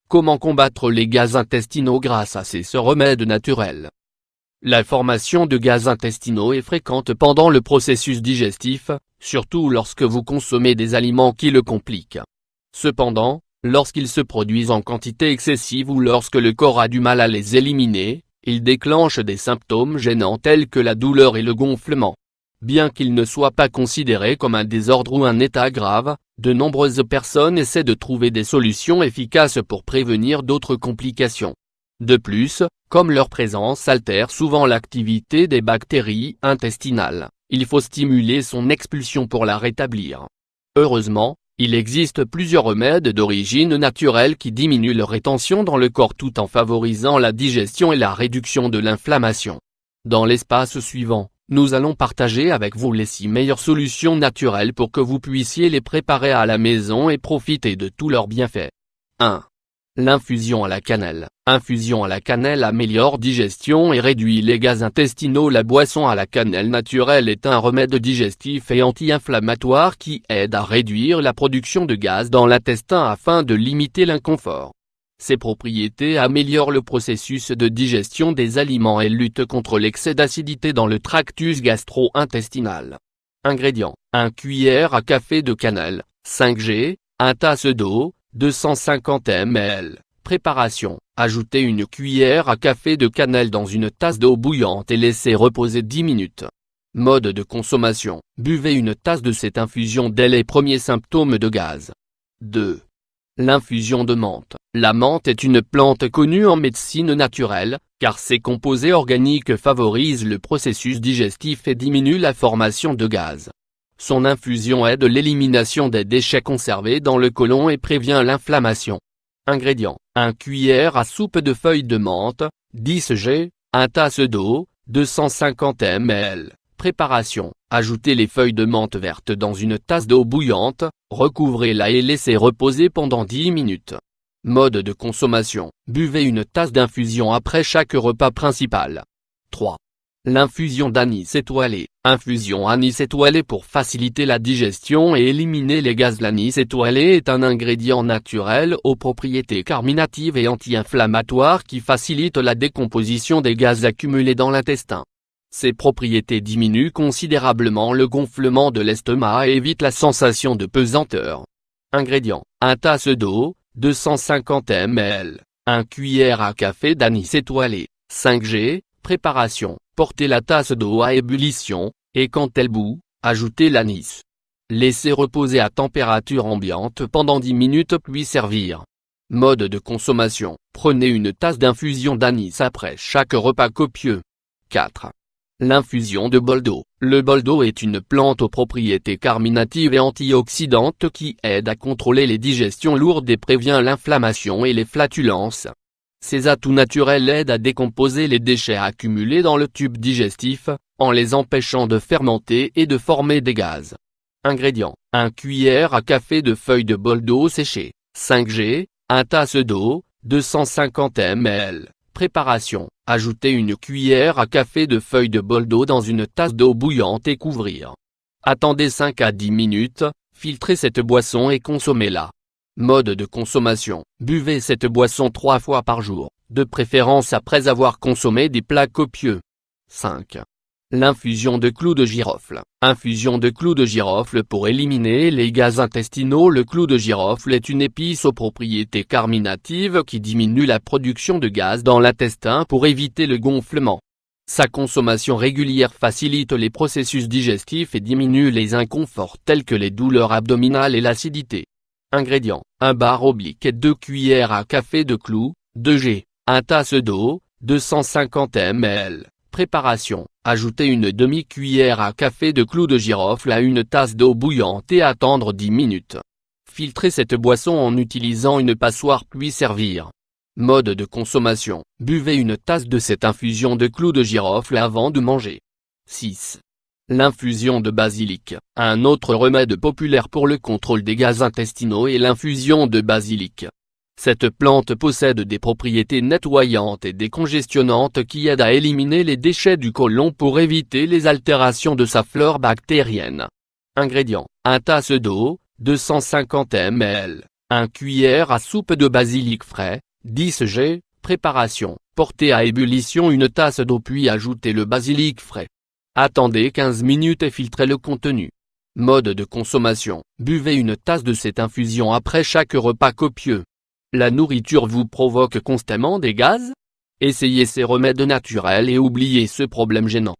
Comment combattre les gaz intestinaux grâce à ce remède naturel? La formation de gaz intestinaux est fréquente pendant le processus digestif, surtout lorsque vous consommez des aliments qui le compliquent. Cependant, lorsqu'ils se produisent en quantité excessive ou lorsque le corps a du mal à les éliminer, ils déclenchent des symptômes gênants tels que la douleur et le gonflement. Bien qu'ils ne soient pas considérés comme un désordre ou un état grave, de nombreuses personnes essaient de trouver des solutions efficaces pour prévenir d'autres complications. De plus, comme leur présence altère souvent l'activité des bactéries intestinales, il faut stimuler son expulsion pour la rétablir. Heureusement, il existe plusieurs remèdes d'origine naturelle qui diminuent leur rétention dans le corps tout en favorisant la digestion et la réduction de l'inflammation. Dans l'espace suivant, nous allons partager avec vous les 6 meilleures solutions naturelles pour que vous puissiez les préparer à la maison et profiter de tous leurs bienfaits. 1. L'infusion à la cannelle. Infusion à la cannelle améliore digestion et réduit les gaz intestinaux. La boisson à la cannelle naturelle est un remède digestif et anti-inflammatoire qui aide à réduire la production de gaz dans l'intestin afin de limiter l'inconfort. Ses propriétés améliorent le processus de digestion des aliments et luttent contre l'excès d'acidité dans le tractus gastro-intestinal. Ingrédients. 1 cuillère à café de cannelle, 5 g, 1 tasse d'eau, 250 ml. Préparation. Ajoutez 1 cuillère à café de cannelle dans une tasse d'eau bouillante et laissez reposer 10 minutes. Mode de consommation. Buvez 1 tasse de cette infusion dès les premiers symptômes de gaz. 2. L'infusion de menthe. La menthe est une plante connue en médecine naturelle, car ses composés organiques favorisent le processus digestif et diminuent la formation de gaz. Son infusion aide l'élimination des déchets conservés dans le côlon et prévient l'inflammation. Ingrédients. 1 cuillère à soupe de feuilles de menthe, 10 g, 1 tasse d'eau, 250 ml. Préparation. Ajoutez les feuilles de menthe verte dans une tasse d'eau bouillante, recouvrez-la et laissez reposer pendant 10 minutes. Mode de consommation. Buvez 1 tasse d'infusion après chaque repas principal. 3. L'infusion d'anis étoilé. Infusion anis étoilé pour faciliter la digestion et éliminer les gaz. L'anis étoilé est un ingrédient naturel aux propriétés carminatives et anti-inflammatoires qui facilite la décomposition des gaz accumulés dans l'intestin. Ces propriétés diminuent considérablement le gonflement de l'estomac et évitent la sensation de pesanteur. Ingrédients. 1 tasse d'eau, 250 ml, 1 cuillère à café d'anis étoilé, 5 g. Préparation. Portez la tasse d'eau à ébullition, et quand elle bout, ajoutez l'anis. Laissez reposer à température ambiante pendant 10 minutes puis servir. Mode de consommation. Prenez 1 tasse d'infusion d'anis après chaque repas copieux. 4. L'infusion de bol d'eau. Le bol d'eau est une plante aux propriétés carminatives et antioxydantes qui aide à contrôler les digestions lourdes et prévient l'inflammation et les flatulences. Ces atouts naturels aident à décomposer les déchets accumulés dans le tube digestif, en les empêchant de fermenter et de former des gaz. Ingrédients. 1 cuillère à café de feuilles de bol d'eau séchée, 5 g, 1 tasse d'eau, 250 ml. Préparation. Ajoutez 1 cuillère à café de feuilles de bol d'eau dans une tasse d'eau bouillante et couvrir. Attendez 5 à 10 minutes, filtrez cette boisson et consommez-la. Mode de consommation. Buvez cette boisson 3 fois par jour, de préférence après avoir consommé des plats copieux. 5. L'infusion de clous de girofle. Infusion de clous de girofle pour éliminer les gaz intestinaux. Le clou de girofle est une épice aux propriétés carminatives qui diminue la production de gaz dans l'intestin pour éviter le gonflement. Sa consommation régulière facilite les processus digestifs et diminue les inconforts tels que les douleurs abdominales et l'acidité. Ingrédients. 1 bar oblique et 2 cuillères à café de clous, 2 g, 1 tasse d'eau, 250 ml. Préparation. Ajoutez 1 demi-cuillère à café de clous de girofle à 1 tasse d'eau bouillante et attendre 10 minutes. Filtrez cette boisson en utilisant une passoire puis servir. Mode de consommation. Buvez 1 tasse de cette infusion de clous de girofle avant de manger. 6. L'infusion de basilic. Un autre remède populaire pour le contrôle des gaz intestinaux est l'infusion de basilic. Cette plante possède des propriétés nettoyantes et décongestionnantes qui aident à éliminer les déchets du côlon pour éviter les altérations de sa flore bactérienne. Ingrédients. 1 tasse d'eau, 250 ml, 1 cuillère à soupe de basilic frais, 10 g, préparation, portez à ébullition une tasse d'eau puis ajoutez le basilic frais. Attendez 15 minutes et filtrez le contenu. Mode de consommation, buvez une tasse de cette infusion après chaque repas copieux. La nourriture vous provoque constamment des gaz? Essayez ces remèdes naturels et oubliez ce problème gênant.